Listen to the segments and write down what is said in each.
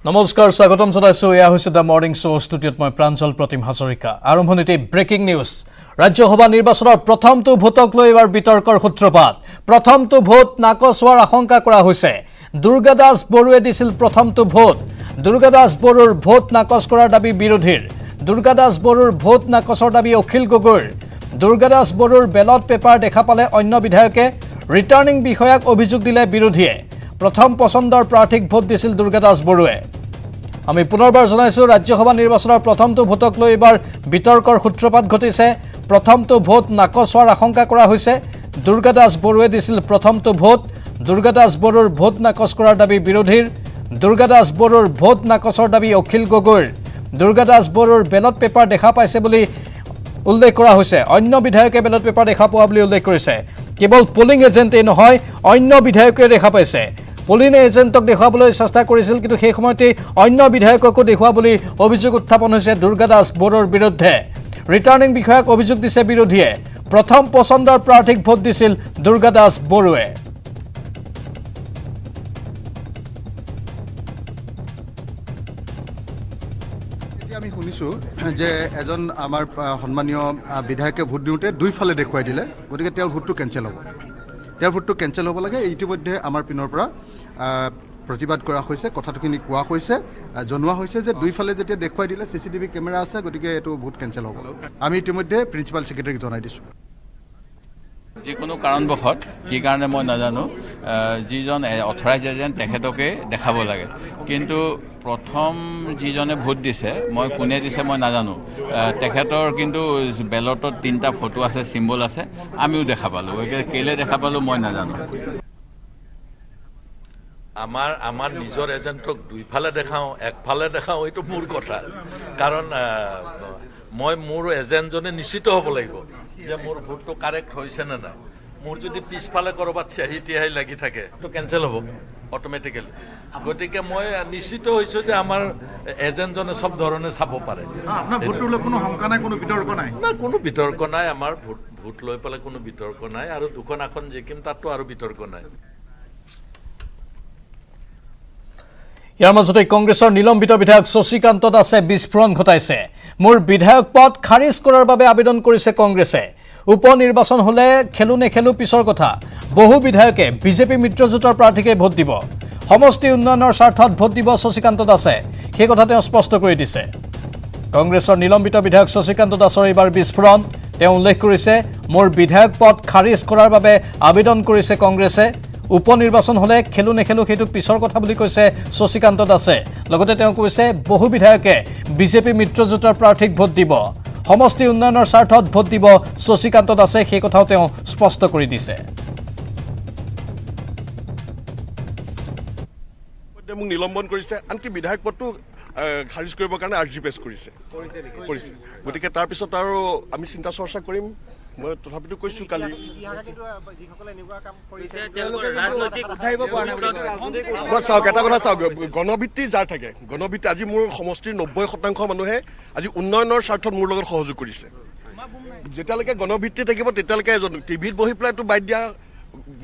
নমস্কাৰ স্বাগতম জনাইছো এয়া হৈছে দ্য মৰ্নিং শ্ব ষ্টুডিঅ'ত মই প্ৰাঞ্জল প্ৰতিম হাজৰিকা আৰম্ভণিতে ব্ৰেকিং নিউজ ৰাজ্যসভা নিৰ্বাচনৰ প্ৰথমটো ভোটক লৈ এবাৰ বিতৰ্কৰ সূত্ৰপাত প্ৰথমটো ভোট নাকচ হোৱাৰ আশংকা কৰা হৈছে দুৰ্গাদাস বৰুৱে দিছিল প্ৰথমটো ভোট দুৰ্গাদাস বৰুৰ ভোট নাকচ কৰাৰ দাবী বিৰোধীৰ দুৰ্গাদাস বৰুৰ ভোট নাকচৰ দাবী অখিল গগৈৰ দুৰ্গাদাস বৰুৰ বেলট পেপাৰ দেখা পালে অন্য বিধায়কে ৰিটাৰ্নিং বিষয়াক অভিযোগ দিলে বিৰোধীয়ে প্ৰথম পছন্দৰ প্ৰাৰ্থীক ভোট দিছিল দুৰ্গাদাস বৰুৱে আমি পুনৰবাৰ জনাইছো ৰাজ্যসভা নিৰ্বাচনৰ প্ৰথমটো ভোটক লৈ এবাৰ বিতৰ্কৰ সূত্ৰপাত ঘটিছে প্ৰথমটো ভোট নাকচ হোৱাৰ আশংকা কৰা হৈছে দুৰ্গাদাস বৰুৱে দিছিল প্ৰথমটো ভোট দুৰ্গাদাস বৰুৰ ভোট নাকচ কৰাৰ দাবী বিৰোধীৰ দুৰ্গাদাস বৰুৰ ভোট নাকচৰ দাবী অখিল গগৈৰ দুৰ্গাদাস বৰুৰ বেলট পেপাৰ দেখা পাইছে বুলি উল্লেখ কৰা হৈছে অন্য বিধায়কে বেলট পেপাৰ দেখা পোৱা বুলি উল্লেখ কৰিছে কেৱল পোলিং এজেণ্টে নহয় অন্য বিধায়কে দেখা পাইছে পোলিং এজেণ্টক দেখুৱাবলৈ চেষ্টা কৰিছিল কিন্তু সেই সময়তে অন্য বিধায়ককো দেখুৱা বুলি অভিযোগ উত্থাপন হৈছে দুৰ্গাদাস বৰুৰ বিৰুদ্ধে ৰিটাৰ্নিং বিষয়াক অভিযোগ দিছে বিৰোধীয়ে প্ৰথম পছন্দৰ প্ৰাৰ্থীক ভোট দিছিল দুৰ্গাদাস বৰুৱে আমি শুনিছো যে এজন আমাৰ সন্মানীয় বিধায়কে ভোট দিওঁতে দুইফালে দেখুৱাই দিলে গতিকে তেওঁৰ ভোটটো কেঞ্চেল হ'ব তেওঁৰ ভোটটো কেঞ্চেল হ'ব লাগে ইতিমধ্যে আমাৰ পিনৰ পৰা প্ৰতিবাদ কৰা হৈছে কথাটোখিনি কোৱা হৈছে জনোৱা হৈছে যে দুইফালে যেতিয়া দেখুৱাই দিলে CCTV কেমেৰা আছে গতিকে এইটো ভোট কেঞ্চেল হ'ব আমি ইতিমধ্যে প্ৰিন্সিপাল ছেক্ৰেটাৰীক জনাই দিছোঁ যিকোনো কাৰণবশত কি কাৰণে মই নাজানো যিজন অথৰাইজ এজেণ্ট তেখেতকে দেখাব লাগে কিন্তু প্ৰথম যিজনে ভোট দিছে মই কোনে দিছে মই নাজানো তেখেতৰ কিন্তু বেলটত 3টা ফটো আছে চিম্বল আছে আমিও দেখা পালোঁ কেলে দেখা পালোঁ মই নাজানো আমাৰ নিজৰ এজেণ্টক দুইফালে দেখাওঁ একফালে দেখাওঁ এইটো মোৰ কথা কাৰণ মই মোৰ এজেণ্টজনে নিশ্চিত হ'ব লাগিব যে মোৰ ভোটটো কাৰেক্ট হৈছে নে নাই মোৰ যদি পিছফালে ক'ৰবাত চিয়াহী তিয়াহী লাগি থাকে তো কেঞ্চেল হ'ব অট'মেটিকেলি গতিকে মই নিশ্চিত হৈছোঁ যে আমাৰ এজেণ্টজনে চব ধৰণে চাব পাৰে আপোনাৰ ভোটটো লৈ কোনো শংকা নাই কোনো বিতৰ্ক নাই না কোনো বিতৰ্ক নাই আমাৰ ভোট লৈ পেলাই কোনো বিতৰ্ক নাই আৰু দুখন আসন জিকিম তাততো আৰু বিতৰ্ক নাই ইয়াৰ মাজতে কংগ্ৰেছৰ নিলম্বিত বিধায়ক শশীকান্ত দাসে বিস্ফোৰণ ঘটাইছে মোৰ বিধায়ক পদ খাৰিজ কৰাৰ বাবে আবেদন কৰিছে কংগ্ৰেছে উপ নিৰ্বাচন হলে খেলু নেখেলু পিছৰ কথা বহু বিধায়কে বিজেপি মিত্ৰজোঁটৰ প্ৰাৰ্থীকে ভোট দিব সমষ্টি উন্নয়নৰ স্বাৰ্থত ভোট দিব শশীকান্ত দাসে সেই কথা তেওঁ স্পষ্ট কৰি দিছে কংগ্ৰেছৰ নিলম্বিত বিধায়ক শশীকান্ত দাসৰ এইবাৰ বিস্ফোৰণ তেওঁ উল্লেখ কৰিছে মোৰ বিধায়ক পদ খাৰিজ কৰাৰ বাবে আবেদন কৰিছে কংগ্ৰেছে উপ নিৰ্বাচন হলে খেলু নেখেলু সেইটো পিছৰ কথা বুলি কৈছে শশীকান্ত দাসে লগতে তেওঁ কৈছে বহু বিধায়কে বিজেপি মিত্ৰজোঁটৰ প্ৰাৰ্থীক ভোট দিব সমষ্টি উন্নয়নৰ স্বাৰ্থত ভোট দিব শশীকান্ত দাসে সেই কথাও তেওঁ স্পষ্ট কৰি দিছে মোক নিলম্বন কৰিছে আনকি বিধায়ক পদটো খাৰিজ কৰিবৰ কাৰণে আৰ্জি পেছ কৰিছে গতিকে তাৰপিছত আৰু আমি চিন্তা চৰ্চা কৰিম মই তথাপিতো কৈছোঁ কালি চাওক এটা কথা চাওক গণভিত্তি যাৰ থাকে গণভিত্তি আজি মোৰ সমষ্টিৰ 90% মানুহে আজি উন্নয়নৰ স্বাৰ্থত মোৰ লগত সহযোগ কৰিছে যেতিয়ালৈকে গণভিত্তি থাকিব তেতিয়ালৈকে এজন টিভিত বহি পেলাইতো বাইট দিয়া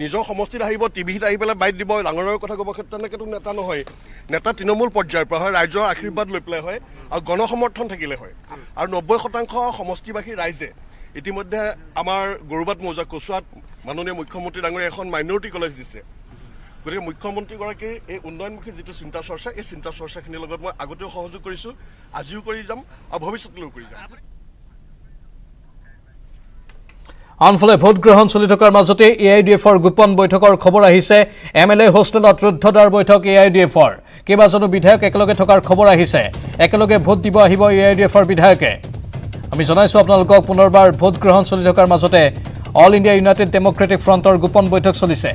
নিজৰ সমষ্টিত আহিব টিভিত আহি পেলাই বাইট দিব ডাঙৰৰ কথা ক'ব ক্ষেত্ৰত তেনেকৈতো নেতা নহয় নেতা তৃণমূল পৰ্যায়ৰ পৰা হয় ৰাইজৰ আশীৰ্বাদ লৈ পেলাই হয় আৰু গণসমৰ্থন থাকিলে হয় আৰু 90% সমষ্টিবাসী ৰাইজে ইতিমধ্যে আমাৰ গৰুবাট মৌজা কচুৱাত মাননীয় মুখ্যমন্ত্ৰী ডাঙৰীয়া এখন মাইনৰিটি কলেজ দিছে গতিকে মুখ্যমন্ত্ৰীগৰাকীৰ এই উন্নয়নমুখী যিটো চিন্তা চৰ্চা এই চিন্তা চৰ্চাখিনিৰ লগত মই আগতেও সহযোগ কৰিছোঁ আজিও কৰি যাম আৰু ভৱিষ্যতলৈও কৰি যাম আনফালে ভোট গ্ৰহণ চলি থকাৰ মাজতে AIDFৰ গোপন বৈঠকৰ খবৰ আহিছে MLA হোষ্টেলত ৰুদ্ধদ্বাৰ বৈঠক AIDFৰ কেইবাজনো বিধায়ক একেলগে থকাৰ খবৰ আহিছে একেলগে ভোট দিব আহিব AIDFৰ বিধায়কে আমি জনাইছো আপোনালোকক পুনৰবাৰ ভোট গ্ৰহণ চলি থকাৰ মাজতে অল ইণ্ডিয়া ইউনাইটেড ডেমক্ৰেটিক ফ্ৰণ্টৰ গোপন বৈঠক চলিছে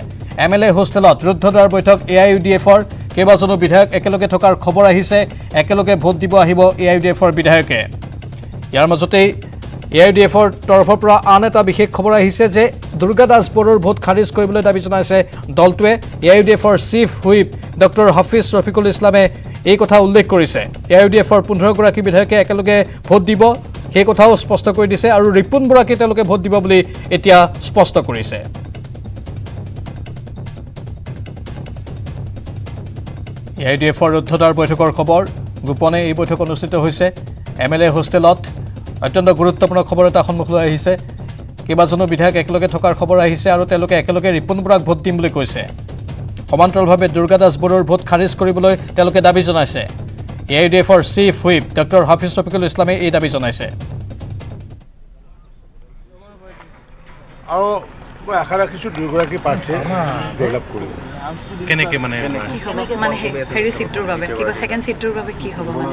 MLA হোষ্টেলত ৰুদ্ধদ্বাৰ বৈঠক AIDFৰ কেইবাজনো বিধায়ক একেলগে থকাৰ খবৰ আহিছে একেলগে ভোট দিব আহিব AIDFৰ বিধায়কে ইয়াৰ মাজতে AIDFৰ তৰফৰ পৰা আন এটা বিশেষ খবৰ আহিছে যে দুৰ্গাদাস বৰুৰ ভোট খাৰিজ কৰিবলৈ দাবী জনাইছে দলটোৱে AIDFৰ chief whip doctor Hafiz Rafiqul ইছলামে এই কথা উল্লেখ কৰিছে AIDFৰ 15গৰাকী বিধায়কে একেলগে ভোট দিব সেই কথাও স্পষ্ট কৰি দিছে আৰু ৰিপুন বৰাকে তেওঁলোকে ভোট দিব বুলি এতিয়া স্পষ্ট কৰিছে AIDFৰ ৰুদ্ধতাৰ বৈঠকৰ খবৰ গোপনে এই বৈঠক অনুষ্ঠিত হৈছে MLA হোষ্টেলত অত্যন্ত গুৰুত্বপূৰ্ণ খবৰ এটা সন্মুখলৈ আহিছে কেইবাজনো বিধায়ক একেলগে থকাৰ খবৰ আহিছে আৰু তেওঁলোকে একেলগে ৰিপুন বৰাক ভোট দিম বুলি কৈছে সমান্তৰালভাৱে দুৰ্গা দাস বড়োৰ ভোট খাৰিজ কৰিবলৈ তেওঁলোকে দাবী জনাইছে AIDFৰ chief whip doctor Hafiz Rafiqul ইছলামে এই দাবী জনাইছে আৰু মই আশা ৰাখিছোঁ দুয়োগৰাকী প্ৰাৰ্থীয়ে জয়লাভ কৰিব কেনেকৈ মানে হেৰি চিটটোৰ বাবে কি কয় ছেকেণ্ড চিটটোৰ বাবে কি হ'ব মানে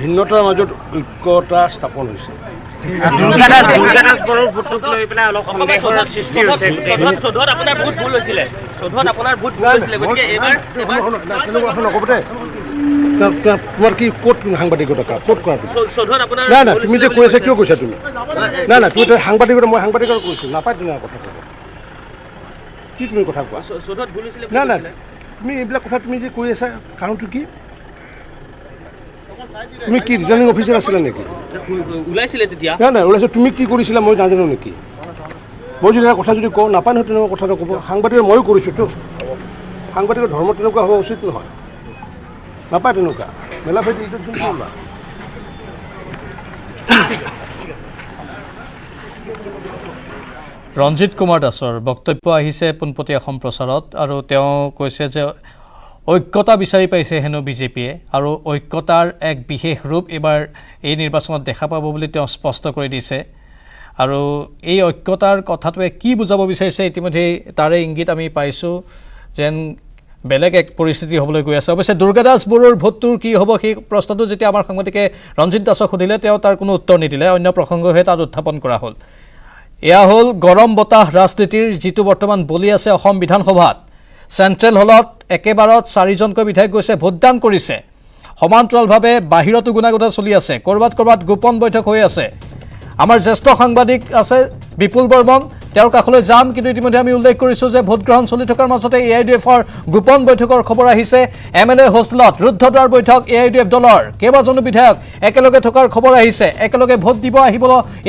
ভিন্নতাৰ মাজত ঐক্যতা স্থাপন হৈছে দুৰ্গা দাস বড়োৰ ভোটটোক লৈ পেলাই অলপ সন্দেহৰ সৃষ্টি হৈছে চৌধত আপোনাৰ ভোট ভুল হৈছিলে চৌধত আপোনাৰ ভোট ভুল হৈছিলে গতিকে এইবাৰ নক'ব তোমাৰ কি ক'ত সাংবাদিকতা ক'ত কৰা চৌধত আপোনাৰ নাই নাই তুমি যে কৈ আছা কিয় কৈছা তুমি নাই নাই তুমি সাংবাদিকতা মই সাংবাদিকতা কৈছোঁ নাপায় তেনেকুৱা কথা ক'ব কি তুমি কথা কোৱা চৌধত ভুল হৈছিলে নাই নাই তুমি এইবিলাক কথা তুমি যে কৈ আছা কাৰণটো কি তুমি কি ৰিটাৰ্ণিং অফিচাৰ আছিলা নেকি ওলাইছিলে তেতিয়া নাই নাই ওলাইছোঁ তুমি কি কৰিছিলা মই নাজানো নেকি মই যদি কথা যদি কওঁ নাপায় নহয় তেনেকুৱা কথাটো ক'ব সাংবাদিক ময়ো কৰিছোঁতো সাংবাদিকৰ ধৰ্ম তেনেকুৱা হোৱা উচিত নহয় নাপায় তেনেকুৱা মেলা ভাইটি ওলা ৰঞ্জিত কুমাৰ দাসৰ বক্তব্য আহিছে পোনপটীয়া সম্প্ৰচাৰত আৰু তেওঁ কৈছে যে ঐক্যতা বিচাৰি পাইছে হেনো বিজেপিয়ে আৰু ঐক্যতাৰ এক বিশেষ ৰূপ এবাৰ এই নিৰ্বাচনত দেখা পাব বুলি তেওঁ স্পষ্ট কৰি দিছে আৰু এই ঐক্যতাৰ কথাটোৱে কি বুজাব বিচাৰিছে ইতিমধ্যে তাৰে ইংগিত আমি পাইছোঁ যেন বেলেগ এক পৰিস্থিতি হ'বলৈ গৈ আছে অৱশ্যে দুৰ্গা দাস বড়োৰ ভোটটোৰ কি হ'ব সেই প্ৰশ্নটো যেতিয়া আমাৰ সাংবাদিকে ৰঞ্জিত দাসক সুধিলে তেওঁ তাৰ কোনো উত্তৰ নিদিলে অন্য প্ৰসংগহে তাত উত্থাপন কৰা হ'ল এয়া হ'ল গৰম বতাহ ৰাজনীতিৰ যিটো বৰ্তমান বলি আছে অসম বিধানসভাত চেণ্ট্ৰেল হলত একেবাৰত 4জনকৈ বিধায়ক গৈছে ভোটদান কৰিছে সমান্তৰালভাৱে বাহিৰতো গুণাগুণা চলি আছে ক'ৰবাত গোপন বৈঠক হৈ আছে আমাৰ জ্যেষ্ঠ সাংবাদিক আছে বিপুল বৰ্মন তেওঁৰ কাষলৈ যাম কিন্তু ইতিমধ্যে আমি উল্লেখ কৰিছোঁ যে ভোট গ্ৰহণ চলি থকাৰ মাজতে AIDFৰ গোপন বৈঠকৰ খবৰ আহিছে MLA হোষ্টেলত ৰুদ্ধদ্বাৰ বৈঠক AIDF দলৰ কেইবাজনো বিধায়ক একেলগে থকাৰ খবৰ আহিছে একেলগে ভোট দিব আহিব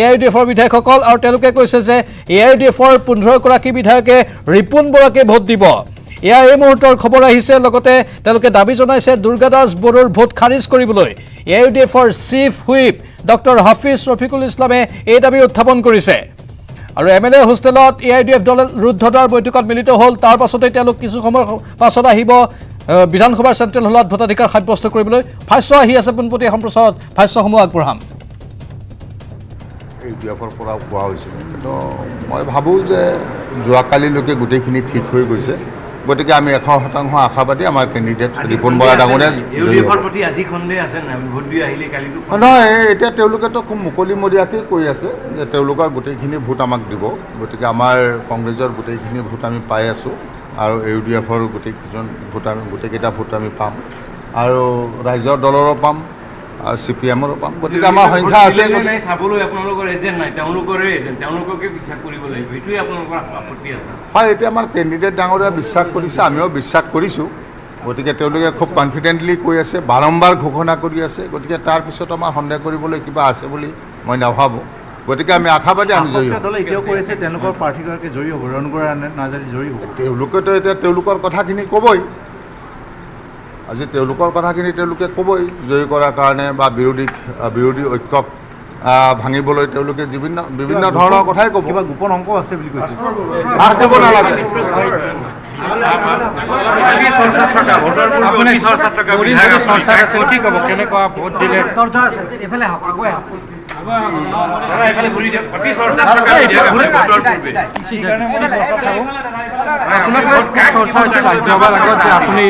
AIDFৰ বিধায়কসকল আৰু তেওঁলোকে কৈছে যে AIDFৰ 15গৰাকী বিধায়কে ৰিপুন বৰাকে ভোট দিব এয়া এই মুহূৰ্তৰ খবৰ আহিছে লগতে তেওঁলোকে দাবী জনাইছে দুৰ্গা দাস বড়োৰ ভোট খাৰিজ কৰিবলৈ AIDFৰ chief whip doctor Hafiz Rafiqul ইছলামে এই দাবী উত্থাপন কৰিছে আৰু MLA হোষ্টেলত AIDF দল ৰুদ্ধদ্বাৰ বৈঠকত মিলিত হ'ল তাৰ পাছতে তেওঁলোক কিছু সময়ৰ পাছত আহিব বিধানসভাৰ চেণ্ট্ৰেল হলত ভোটাধিকাৰ সাব্যস্ত কৰিবলৈ ভাষ্য আহি আছে পোনপটীয়া সম্প্ৰচাৰত ভাষ্যসমূহ আগবঢ়াম AIDFৰ পৰা কোৱা হৈছিল কিন্তু মই ভাবোঁ যে যোৱাকালিলৈকে গোটেইখিনি ঠিক হৈ গৈছে গতিকে আমি 100% আশাবাদী আমাৰ কেণ্ডিডেট ৰিপুন বৰা ডাঙৰীয়া নহয় এতিয়া তেওঁলোকেতো খুব মুকলিমূৰীয়াকৈ কৈ আছে যে তেওঁলোকৰ গোটেইখিনি ভোট আমাক দিব গতিকে আমাৰ কংগ্ৰেছৰ গোটেইখিনি ভোট আমি পাই আছোঁ আৰু AIDFৰ গোটেইকেইটা ভোট আমি পাম আৰু ৰাইজৰ দলৰো পাম আৰু CPMৰো পাম গতিকে আমাৰ সংখ্যা আছে চাবলৈ আপোনালোকৰ এজেণ্ট নাই তেওঁলোকৰে এজেণ্ট তেওঁলোককে বিশ্বাস কৰিব লাগিব এইটোৱে আপোনালোকৰ আপত্তি আছে হয় এতিয়া আমাৰ কেণ্ডিডেট ডাঙৰীয়া বিশ্বাস কৰিছে আমিও বিশ্বাস কৰিছোঁ গতিকে তেওঁলোকে খুব কনফিডেণ্টলি কৈ আছে বাৰম্বাৰ ঘোষণা কৰি আছে গতিকে তাৰপিছত আমাৰ সন্দেহ কৰিবলৈ কিবা আছে বুলি মই নাভাবোঁ গতিকে আমি আশাবাদী আমি জয়ী হ'ম এতিয়াও কৈ আছে তেওঁলোকৰ প্ৰাৰ্থীগৰাকী জয়ী হ'ব ৰণগড় নাজাৰি জয়ী হ'ব তেওঁলোকেতো এতিয়া তেওঁলোকৰ কথাখিনি ক'বই আজি তেওঁলোকৰ কথাখিনি তেওঁলোকে ক'বই জয়ী কৰাৰ কাৰণে বা বিৰোধী ঐক্যক ভাঙিবলৈ তেওঁলোকে বিভিন্ন ধৰণৰ কথাই ক'ব কিবা গোপন অংক আছে বুলি কৈছে লাজ দিব নালাগে কেনেকুৱা ভোট দিলে আপুনি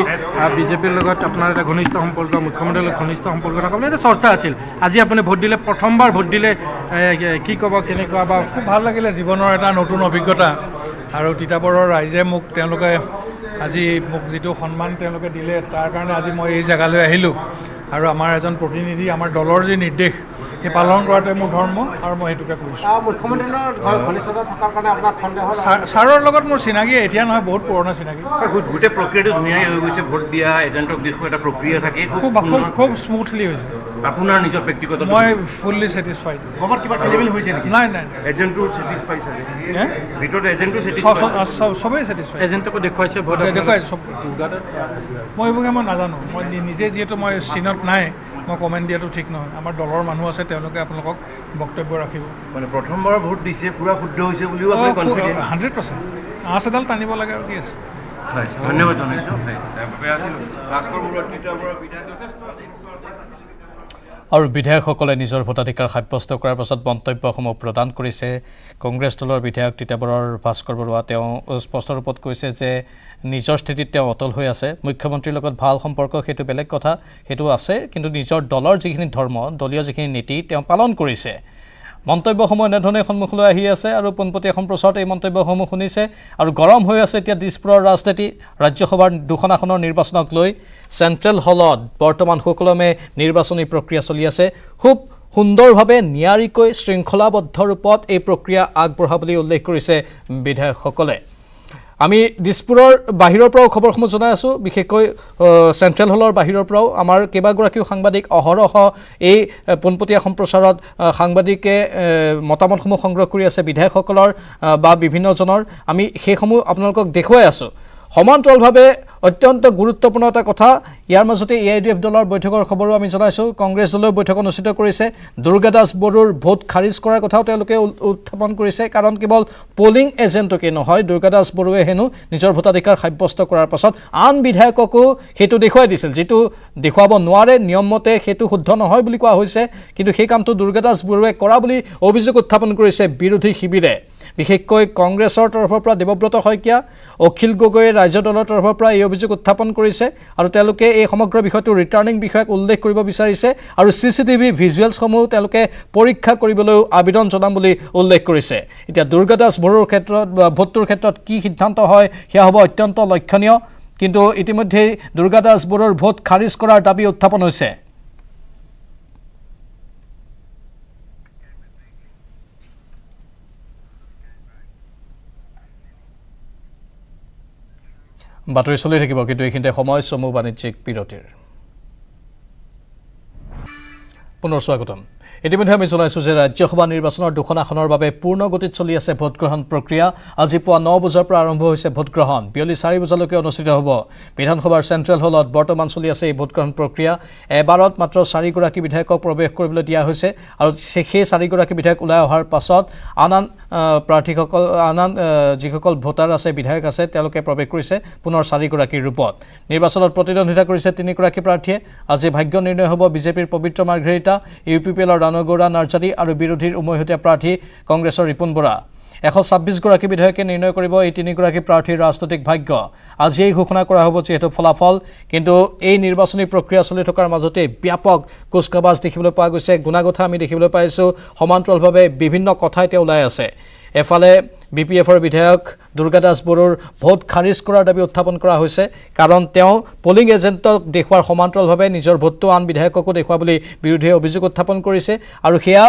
বিজেপিৰ লগত আপোনাৰ এটা ঘনিষ্ঠ সম্পৰ্ক মুখ্যমন্ত্ৰীৰ লগত ঘনিষ্ঠ সম্পৰ্ক থকা বুলি এটা চৰ্চা আছিল আজি আপুনি ভোট দিলে প্ৰথমবাৰ ভোট দিলে কি ক'ব কেনেকুৱা বা খুব ভাল লাগিলে জীৱনৰ এটা নতুন অভিজ্ঞতা আৰু তিতাবৰৰ ৰাইজে তেওঁলোকে আজি মোক যিটো সন্মান তেওঁলোকে দিলে তাৰ কাৰণে আজি মই এই জেগালৈ আহিলোঁ আৰু আমাৰ এজন প্ৰতিনিধি আমাৰ দলৰ যি নিৰ্দেশ সেই পালন কৰাটোৱে মোৰ ধৰ্ম আৰু মই সেইটোকে কৰিছোঁ। মুখ্যমন্ত্ৰীৰ ঘনিষ্ঠতা থকাৰ কাৰণে আপোনাৰ সন্দেহ ছাৰৰ লগত মোৰ চিনাকি এতিয়া নহয়, বহুত পুৰণা চিনাকি। গোটেই প্ৰক্ৰিয়াটো ধুনীয়াই হৈ গৈছে, ভোট দিয়া এজেণ্টক দেখোঁ এটা প্ৰক্ৰিয়া থাকে, খুব স্মুথলি হৈছে। আপোনাৰ নিজৰ ব্যক্তিগত মই ফুল্লি ছেটিছফাইড। ক'ৰবাত কিবা খেলিমেলি হৈছে নেকি? নাই নাই, এজেণ্টটো ছেটিছফাইড চাগে, ভিতৰত এজেণ্টটো চবেই ছেটিছফাইড। এজেণ্টকো দেখুৱাইছে ভোট দেখুৱাইছে চব। মই এইবোৰকে মই নাজানো, মই নিজে যিহেতু মই চিনত নাই, মই কমেণ্ট দিয়াটো ঠিক নহয়। আমাৰ দলৰ মানুহ আছে, তেওঁলোকে আপোনালোকক বক্তব্য ৰাখিব। মানে প্ৰথমবাৰ ভোট দিছে, পূৰা শুদ্ধ হৈছে বুলিও আপুনি কনফিডেণ্ট? 100%। আঁচ এডাল টানিব লাগে আৰু কি আছে। ধন্যবাদ জনাইছোঁ। আৰু বিধায়কসকলে নিজৰ ভোটাধিকাৰ সাব্যস্ত কৰাৰ পাছত মন্তব্যসমূহ প্ৰদান কৰিছে। কংগ্ৰেছ দলৰ বিধায়ক তিতাবৰৰ ভাস্কৰ বৰুৱা তেওঁ স্পষ্ট ৰূপত কৈছে যে নিজৰ স্থিতিত তেওঁ অটল হৈ আছে। মুখ্যমন্ত্ৰীৰ লগত ভাল সম্পৰ্ক সেইটো বেলেগ কথা, সেইটো আছে, কিন্তু নিজৰ দলৰ যিখিনি ধৰ্ম, দলীয় যিখিনি নীতি তেওঁ পালন কৰিছে। মন্তব্যসমূহ এনেধৰণে সন্মুখলৈ আহি আছে আৰু পোনপটীয়া সম্প্ৰচাৰত এই মন্তব্যসমূহ শুনিছে। আৰু গৰম হৈ আছে এতিয়া দিছপুৰৰ ৰাজনীতি। ৰাজ্যসভাৰ 2খন আসনৰ নিৰ্বাচনক লৈ চেণ্ট্ৰেল হলত বৰ্তমান সুকলমে নিৰ্বাচনী প্ৰক্ৰিয়া চলি আছে। খুব সুন্দৰভাৱে নিয়াৰিকৈ শৃংখলাবদ্ধ ৰূপত এই প্ৰক্ৰিয়া আগবঢ়া বুলি উল্লেখ কৰিছে বিধায়কসকলে। আমি দিছপুৰৰ বাহিৰৰ পৰাও খবৰসমূহ জনাই আছোঁ, বিশেষকৈ চেণ্ট্ৰেল হলৰ বাহিৰৰ পৰাও আমাৰ কেইবাগৰাকীও সাংবাদিক অহৰহ এই পোনপটীয়া সম্প্ৰচাৰত সাংবাদিকে মতামতসমূহ সংগ্ৰহ কৰি আছে বিধায়কসকলৰ বা বিভিন্নজনৰ। আমি সেইসমূহ আপোনালোকক দেখুৱাই আছোঁ। সমান্তৰালভাৱে অত্যন্ত গুৰুত্বপূৰ্ণ এটা কথা, ইয়াৰ মাজতে AIDF দলৰ বৈঠকৰ খবৰো আমি জনাইছোঁ। কংগ্ৰেছ দলেও বৈঠক অনুষ্ঠিত কৰিছে। দুৰ্গা দাস বড়োৰ ভোট খাৰিজ কৰাৰ কথাও তেওঁলোকে উত্থাপন কৰিছে, কাৰণ কেৱল পলিং এজেণ্টকে নহয়, দুৰ্গা দাস বড়োৱে হেনো নিজৰ ভোটাধিকাৰ সাব্যস্ত কৰাৰ পাছত আন বিধায়ককো সেইটো দেখুৱাই দিছিল, যিটো দেখুৱাব নোৱাৰে, নিয়মমতে সেইটো শুদ্ধ নহয় বুলি কোৱা হৈছে। কিন্তু সেই কামটো দুৰ্গা দাস বড়োৱে কৰা বুলি অভিযোগ উত্থাপন কৰিছে বিৰোধী শিবিৰে। বিশেষকৈ কংগ্ৰেছৰ তৰফৰ পৰা দেৱব্ৰত শইকীয়া, অখিল গগৈয়ে ৰাজ্য দলৰ তৰফৰ পৰা এই অভিযোগ উত্থাপন কৰিছে আৰু তেওঁলোকে এই সমগ্ৰ বিষয়টো ৰিটাৰ্ণিং বিষয়াক উল্লেখ কৰিব বিচাৰিছে আৰু CCTV ভিজুৱেলছসমূহ তেওঁলোকে পৰীক্ষা কৰিবলৈও আবেদন জনাম বুলি উল্লেখ কৰিছে। এতিয়া দুৰ্গা দাস বড়োৰ ক্ষেত্ৰত ভোটটোৰ ক্ষেত্ৰত কি সিদ্ধান্ত হয় সেয়া হ'ব অত্যন্ত লক্ষণীয়। কিন্তু ইতিমধ্যেই দুৰ্গা দাস বড়োৰ ভোট খাৰিজ কৰাৰ দাবী উত্থাপন হৈছে। বাতৰি চলি থাকিব, কিন্তু এইখিনিতে সময় চমু বাণিজ্যিক বিৰতিৰ। পুনৰ স্বাগতম। ইতিমধ্যে আমি জনাইছোঁ যে ৰাজ্যসভা নিৰ্বাচনৰ 2খন আসনৰ বাবে পূৰ্ণ গতিত চলি আছে ভোটগ্ৰহণ প্ৰক্ৰিয়া। আজি পুৱা 9 বজাৰ পৰা আৰম্ভ হৈছে ভোটগ্ৰহণ, বিয়লি 4 বজালৈকে অনুষ্ঠিত হ'ব। বিধানসভাৰ চেণ্ট্ৰেল হলত বৰ্তমান চলি আছে এই ভোটগ্ৰহণ প্ৰক্ৰিয়া। এবাৰত মাত্ৰ 4গৰাকী বিধায়কক প্ৰৱেশ কৰিবলৈ দিয়া হৈছে আৰু সেই 4গৰাকী বিধায়ক ওলাই অহাৰ পাছত আন প্ৰাৰ্থীসকল, যিসকল ভোটাৰ আছে, বিধায়ক আছে, তেওঁলোকে প্ৰৱেশ কৰিছে পুনৰ 4গৰাকীৰ ৰূপত। নিৰ্বাচনত প্ৰতিদ্বন্দ্বিতা কৰিছে 3গৰাকী প্ৰাৰ্থীয়ে। আজি ভাগ্য নিৰ্ণয় হ'ব বিজেপিৰ পবিত্ৰ মাৰ্ঘেৰিটা, UPPLৰ ৰাণগৌড়া নাৰ্জাৰী আৰু বিৰোধীৰ উমৈহতীয়া প্ৰাৰ্থী কংগ্ৰেছৰ ৰিপুণ বৰা। 126গৰাকী বিধায়কে নিৰ্ণয় কৰিব এই 3গৰাকী প্ৰাৰ্থীৰ ৰাজনৈতিক ভাগ্য। আজিয়েই ঘোষণা কৰা হ'ব যিহেতু ফলাফল। কিন্তু এই নিৰ্বাচনী প্ৰক্ৰিয়া চলি থকাৰ মাজতে ব্যাপক কুচকাৱাজ দেখিবলৈ পোৱা গৈছে, গুণাগথা আমি দেখিবলৈ পাইছোঁ। সমান্তৰালভাৱে বিভিন্ন কথা এতিয়া ওলাই আছে। এফালে BPFৰ বিধায়ক দুৰ্গা দাস বড়োৰ ভোট খাৰিজ কৰাৰ দাবী উত্থাপন কৰা হৈছে, কাৰণ তেওঁ পলিং এজেণ্টক দেখুওৱাৰ সমান্তৰালভাৱে নিজৰ ভোটটো আন বিধায়ককো দেখুওৱা বুলি বিৰোধীয়ে অভিযোগ উত্থাপন কৰিছে আৰু সেয়া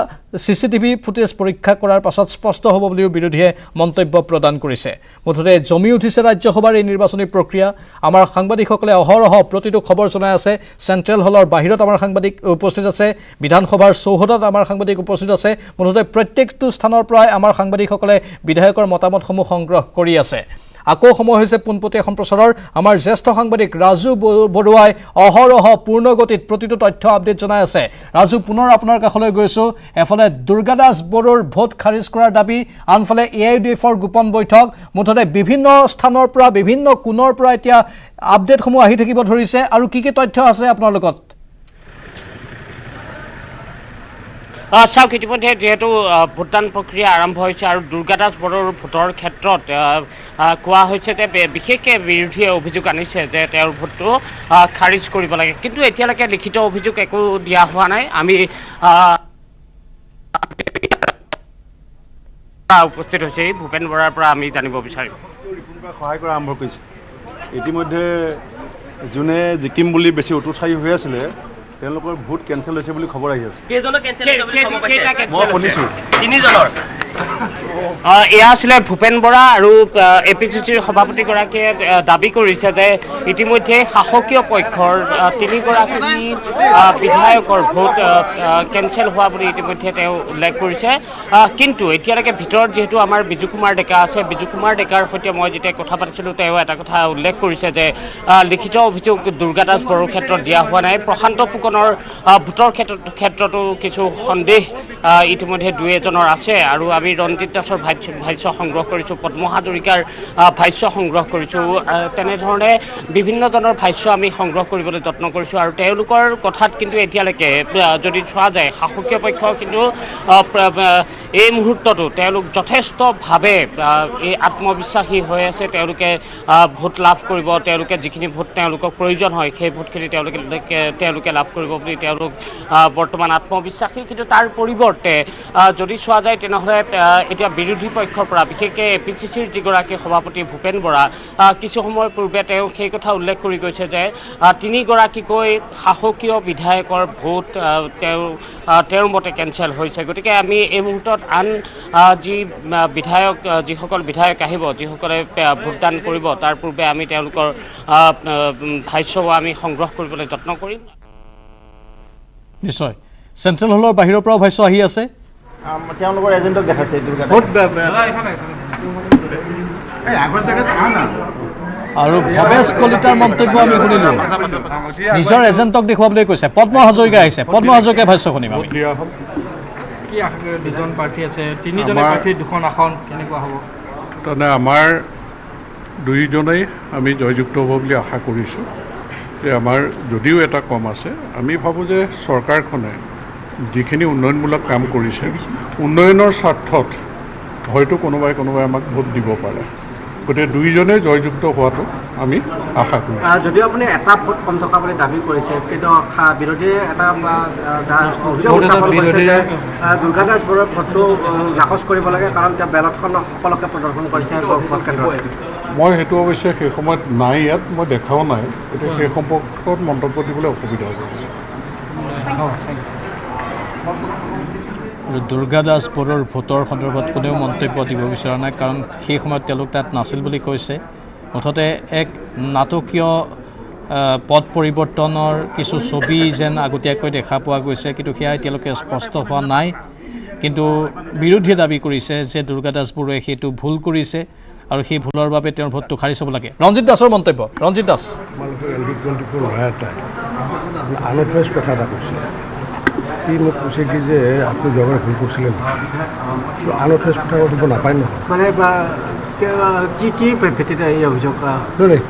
CCTV ফুটেজ পৰীক্ষা কৰাৰ পাছত স্পষ্ট হ'ব বুলিও বিৰোধীয়ে মন্তব্য প্ৰদান কৰিছে। মুঠতে জমি উঠিছে ৰাজ্যসভাৰ এই নিৰ্বাচনী প্ৰক্ৰিয়া। আমাৰ সাংবাদিকসকলে অহৰহ প্ৰতিটো খবৰ জনাই আছে। চেণ্ট্ৰেল হলৰ বাহিৰত আমাৰ সাংবাদিক উপস্থিত আছে, বিধানসভাৰ চৌহদত আমাৰ সাংবাদিক উপস্থিত আছে। মুঠতে প্ৰত্যেকটো স্থানৰ পৰাই আমাৰ সাংবাদিকসকলে বিধায়কৰ মতামতসমূহ সংগ্ৰহ কৰি আছে। আকৌ সময় হৈছে পোনপটীয়া সম্প্ৰচাৰৰ। আমাৰ জ্যেষ্ঠ সাংবাদিক ৰাজু বৰুৱাই অহৰহ পূৰ্ণগতিত প্ৰতিটো তথ্য আপডেট জনাই আছে। ৰাজু, পুনৰ আপোনাৰ কাষলৈ গৈছোঁ। এফালে দুৰ্গা দাস বড়োৰ ভোট খাৰিজ কৰাৰ দাবী, আনফালে AIDFৰ গোপন বৈঠক। মুঠতে বিভিন্ন স্থানৰ পৰা, বিভিন্ন কোণৰ পৰা এতিয়া আপডেটসমূহ আহি থাকিব ধৰিছে। আৰু কি কি তথ্য আছে আপোনাৰ লগত? চাওক, ইতিমধ্যে যিহেতু ভোটদান প্ৰক্ৰিয়া আৰম্ভ হৈছে আৰু দুৰ্গা দাস বড়োৰ ভোটৰ ক্ষেত্ৰত কোৱা হৈছে যে বিশেষকৈ বিৰোধীয়ে অভিযোগ আনিছে যে তেওঁৰ ভোটটো খাৰিজ কৰিব লাগে, কিন্তু এতিয়ালৈকে লিখিত অভিযোগ একো দিয়া হোৱা নাই। আমি উপস্থিত হৈছে ভূপেন বৰাৰ পৰা আমি জানিব বিচাৰিম। সহায় কৰা আৰম্ভ কৰিছে। ইতিমধ্যে যোনে জিকিম বুলি বেছি উতুঠাই হৈ আছিলে তেওঁলোকৰ ভোট কেঞ্চেল হৈছে বুলি খবৰ আহি আছে। কেইজনৰ কেঞ্চেল হৈছে বুলি খবৰ পাইছে? মই শুনিছোঁ 3জনৰ। এয়া আছিলে ভূপেন বৰা আৰু APCCৰ সভাপতিগৰাকীয়ে দাবী কৰিছে যে ইতিমধ্যে শাসকীয় পক্ষৰ 3গৰাকী বিধায়কৰ ভোট কেঞ্চেল হোৱা বুলি ইতিমধ্যে তেওঁ উল্লেখ কৰিছে। কিন্তু এতিয়ালৈকে ভিতৰত যিহেতু আমাৰ বিজু কুমাৰ ডেকা আছে, বিজু কুমাৰ ডেকাৰ সৈতে মই যেতিয়া কথা পাতিছিলোঁ তেওঁ এটা কথা উল্লেখ কৰিছে যে লিখিত অভিযোগ দুৰ্গা দাস বড়োৰ ক্ষেত্ৰত দিয়া হোৱা নাই। প্ৰশান্ত ফুকনৰ ভোটৰ ক্ষেত্ৰতো কিছু সন্দেহ ইতিমধ্যে 2-এজনৰ আছে আৰু আমি ৰঞ্জিত দাসৰ ভাষ্য সংগ্ৰহ কৰিছোঁ, পদ্ম হাজৰিকাৰ ভাষ্য সংগ্ৰহ কৰিছোঁ। তেনেধৰণে বিভিন্নজনৰ ভাষ্য আমি সংগ্ৰহ কৰিবলৈ যত্ন কৰিছোঁ আৰু তেওঁলোকৰ কথাত কিন্তু এতিয়ালৈকে যদি চোৱা যায় শাসকীয় পক্ষ কিন্তু এই মুহূৰ্ততো তেওঁলোক যথেষ্টভাৱে এই আত্মবিশ্বাসী হৈ আছে। তেওঁলোকে ভোট লাভ কৰিব, তেওঁলোকে যিখিনি ভোট তেওঁলোকক প্ৰয়োজন হয় সেই ভোটখিনি তেওঁলোকে লাভ কৰিব বুলি তেওঁলোক বৰ্তমান আত্মবিশ্বাসী। কিন্তু তাৰ পৰিৱৰ্তে যদি চোৱা যায় তেনেহ'লে এতিয়া বিৰোধী পক্ষৰ পৰা বিশেষকৈ APCCৰ যিগৰাকী সভাপতি ভূপেন বৰা কিছু সময়ৰ পূৰ্বে তেওঁ সেই কথা উল্লেখ কৰি গৈছে যে 3গৰাকীকৈ শাসকীয় বিধায়কৰ ভোট তেওঁৰ মতে কেঞ্চেল হৈছে। গতিকে আমি এই মুহূৰ্তত আন যিসকল বিধায়ক আহিব, যিসকলে ভোটদান কৰিব তাৰ পূৰ্বে আমি তেওঁলোকৰ ভাষ্য আমি সংগ্ৰহ কৰিবলৈ যত্ন কৰিম। নিশ্চয় চেণ্ট্ৰেল হলৰ বাহিৰৰ পৰাও ভাষ্য আহি আছে। তেওঁলোকৰ এজেণ্টক দেখাইছে আৰু ভৱেশ কলিতাৰ মন্তব্য আমি শুনিলোঁ, নিজৰ এজেণ্টক দেখুৱাবলৈ কৈছে। পদ্ম হাজৰিকা আহিছে, পদ্ম হাজৰিকাই ভাষ্য শুনিম আমি। কি দুজন প্ৰাৰ্থী আছে, 3জনে প্ৰাৰ্থী 2খন আসন, কেনেকুৱা হ'ব? তাৰমানে আমাৰ 2জনেই আমি জয়যুক্ত হ'ব বুলি আশা কৰিছোঁ। যে আমাৰ যদিও এটা কম আছে, আমি ভাবোঁ যে চৰকাৰখনে যিখিনি উন্নয়নমূলক কাম কৰিছে উন্নয়নৰ স্বাৰ্থত হয়তো কোনোবাই আমাক ভোট দিব পাৰে। গতিকে 2জনে জয়যুক্ত হোৱাটো আমি আশা কৰোঁ। যদিও আপুনি এটা ভোট কম থকা বুলি দাবী কৰিছে, কিন্তু বিৰোধীয়ে এটা দুৰ্গা দাস বড়োৰ ভোটটো নাকচ কৰিব লাগে, কাৰণ তেওঁ বেলটখন সকলোকে প্ৰদৰ্শন কৰিছে ভোট কেন্দ্ৰত। মই সেইটো অৱশ্যে সেই সময়ত নাই, ইয়াত মই দেখাও নাই, গতিকে সেই সম্পৰ্কত মন্তব্য দিবলৈ অসুবিধা হ'ব। আৰু দুৰ্গা দাস বড়োৰ ভোটৰ সন্দৰ্ভত কোনেও মন্তব্য দিব বিচৰা নাই, কাৰণ সেই সময়ত তেওঁলোক তাত নাছিল বুলি কৈছে। মুঠতে এক নাটকীয় পদ পৰিৱৰ্তনৰ কিছু ছবি যেন আগতীয়াকৈ দেখা পোৱা গৈছে, কিন্তু সেয়া এতিয়ালৈকে স্পষ্ট হোৱা নাই। কিন্তু বিৰোধীয়ে দাবী কৰিছে যে দুৰ্গা দাস বড়োৱে সেইটো ভুল কৰিছে আৰু সেই ভুলৰ বাবে তেওঁৰ ভোটটো খাৰিজ হ'ব লাগে। ৰঞ্জিত দাসৰ মন্তব্য। ৰঞ্জিত দাস, আনঅথৰাইজ কথা এটা কৈছে। সি মোক কৈছে কি যে আপুনি যোৱাবাৰ ভুল কৰিছিলে, আনঅথৰাইজ কথা দিব নাপায় নহয়। মানে কি ভিত্তিত এই অভিযোগ? নাই,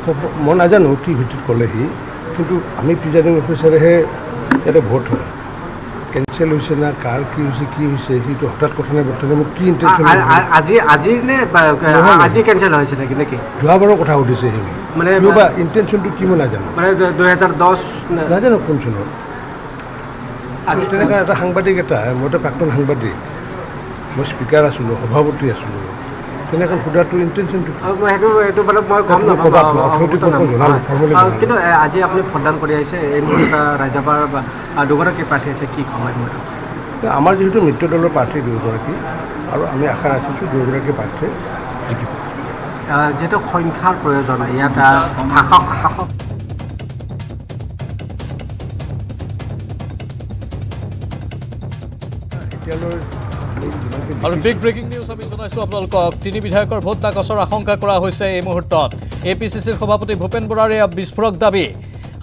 মই নাজানো কি ভিত্তিত ক'লে সি, কিন্তু আমি প্ৰিজাইডিং অফিচাৰেহে ইয়াতে ভোট হয়। কেঞ্চেল হৈছে না কাৰ কি হৈছে সেইটো হঠাৎ কথা নাই। বৰ্তমানে মোক কি ইণ্টাৰেষ্ট আজি কেঞ্চেল হৈছে নেকি? যোৱাবাৰৰ কথা সুধিছে সি, মানে ইণ্টেনশ্যনটো কি মই নাজানো। মানে 2010 নাজানো কোন চনত। আজি তেনেকুৱা এটা সাংবাদিক মইতো প্ৰাক্তন সাংবাদিক, মই স্পীকাৰ আছিলোঁ, সভাপতি আছিলোঁ, তেনেকৈ সোধাটো ইণ্টেনশ্যনটো সেইটো মানে মই গম নাপাওঁ। কিন্তু আজি আপুনি ভোটদান কৰি আহিছে, এই মুহূৰ্তত ৰাজ্যসভাৰ 2গৰাকী প্ৰাৰ্থী আছে, কি সময়? আমাৰ যিহেতু মিত্ৰ দলৰ প্ৰাৰ্থী 2গৰাকী, আৰু আমি আশা ৰাখিছোঁ 2গৰাকী প্ৰাৰ্থীয়ে জিকিব। যিহেতু সংখ্যাৰ প্ৰয়োজন ইয়াত শাসক আৰু বিগ ব্ৰেকিং নিউজ আমি জনাইছোঁ আপোনালোকক। 3 বিধায়কৰ ভোট নাকচৰ আশংকা কৰা হৈছে এই মুহূৰ্তত। APCCৰ সভাপতি ভূপেন বৰাৰ এয়া বিস্ফোৰক দাবী।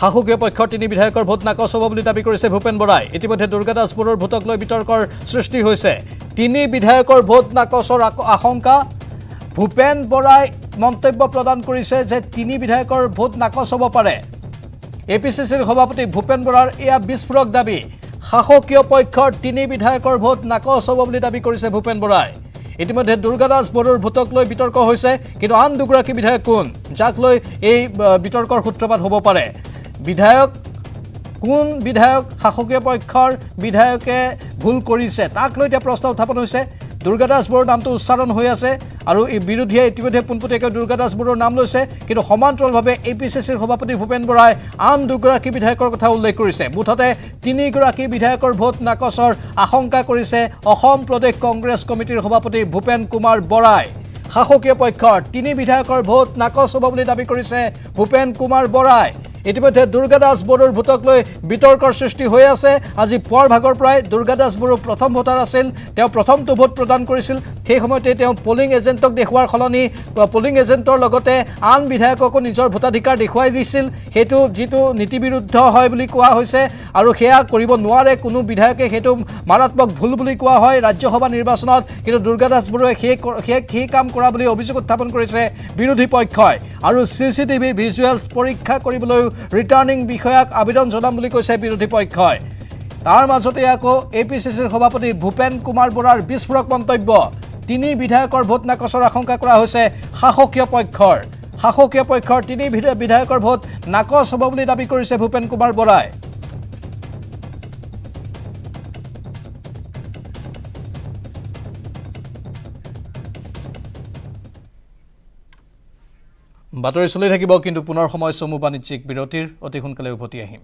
শাসকীয় পক্ষৰ 3 বিধায়কৰ ভোট নাকচ হ'ব বুলি দাবী কৰিছে ভূপেন বৰাই। ইতিমধ্যে দুৰ্গা দাস বড়োৰ ভোটক লৈ বিতৰ্কৰ সৃষ্টি হৈছে। 3 বিধায়কৰ ভোট নাকচৰ আশংকা। ভূপেন বৰাই মন্তব্য প্ৰদান কৰিছে যে 3 বিধায়কৰ ভোট নাকচ হ'ব পাৰে। APCCৰ সভাপতি ভূপেন বৰাৰ এয়া বিস্ফোৰক দাবী। শাসকীয় পক্ষৰ 3 বিধায়কৰ ভোট নাকচ হ'ব বুলি দাবী কৰিছে ভূপেন বৰাই। ইতিমধ্যে দুৰ্গা দাস বড়োৰ ভোটক লৈ বিতৰ্ক হৈছে, কিন্তু আন 2গৰাকী বিধায়ক কোন, যাক লৈ এই বিতৰ্কৰ সূত্ৰপাত হ'ব পাৰে। কোন বিধায়ক শাসকীয় পক্ষৰ বিধায়কে ভুল কৰিছে তাক লৈ এতিয়া প্ৰশ্ন উত্থাপন হৈছে। দুৰ্গা দাস বড়োৰ নামটো উচ্চাৰণ হৈ আছে আৰু এই বিৰোধীয়ে ইতিমধ্যে পোনপটীয়াকৈ দুৰ্গা দাস বড়োৰ নাম লৈছে কিন্তু সমান্তৰালভাৱে APCCৰ সভাপতি ভূপেন বৰাই আন দুগৰাকী বিধায়কৰ কথা উল্লেখ কৰিছে মুঠতে 3 গৰাকী বিধায়কৰ ভোট নাকচৰ আশংকা কৰিছে অসম প্ৰদেশ কংগ্ৰেছ কমিটিৰ সভাপতি ভূপেন কুমাৰ বৰাই শাসকীয় পক্ষৰ 3 বিধায়কৰ ভোট নাকচ হ'ব বুলি দাবী কৰিছে ভূপেন কুমাৰ বৰাই ইতিমধ্যে দুৰ্গা দাস বড়োৰ ভোটক লৈ বিতৰ্কৰ সৃষ্টি হৈ আছে আজি পুৱাৰ ভাগৰ পৰাই দুৰ্গা দাস বড়ো প্ৰথম ভোটাৰ আছিল তেওঁ প্ৰথমটো ভোট প্ৰদান কৰিছিল সেই সময়তে তেওঁ পোলিং এজেণ্টক দেখুৱাৰ খলনি পোলিং এজেণ্টৰ লগতে আন বিধায়ককো নিজৰ ভোটাধিকাৰ দেখুৱাই দিছিল সেইটো যিটো নীতিবিৰুদ্ধ হয় বুলি কোৱা হৈছে আৰু সেয়া কৰিব নোৱাৰে কোনো বিধায়কে সেইটো মাৰাত্মক ভুল বুলি কোৱা হয় ৰাজ্যসভা নিৰ্বাচনত কিন্তু দুৰ্গা দাস বড়োৱে সেই কাম কৰা বুলি অভিযোগ উত্থাপন কৰিছে বিৰোধী পক্ষই আৰু CCTV ভিজুৱেলছ পৰীক্ষা কৰিবলৈ ৰিটাৰ্নিং বিষয়াক আবেদন জনাম বুলি কৈছে বিৰোধী পক্ষই তাৰ মাজতে আকৌ APCCৰ সভাপতি ভূপেন কুমাৰ বৰাৰ বিস্ফোৰক মন্তব্য 3 বিধায়কৰ ভোট নাকচৰ আশংকা কৰা হৈছে শাসকীয় পক্ষৰ 3 বিধায়কৰ ভোট নাকচ হ'ব বুলি দাবী কৰিছে ভূপেন কুমাৰ বৰাই বাতৰি চলি থাকিব কিন্তু পুনৰ সময় চমু বাণিজ্যিক বিৰতিৰ অতি সোনকালে উভতি আহিম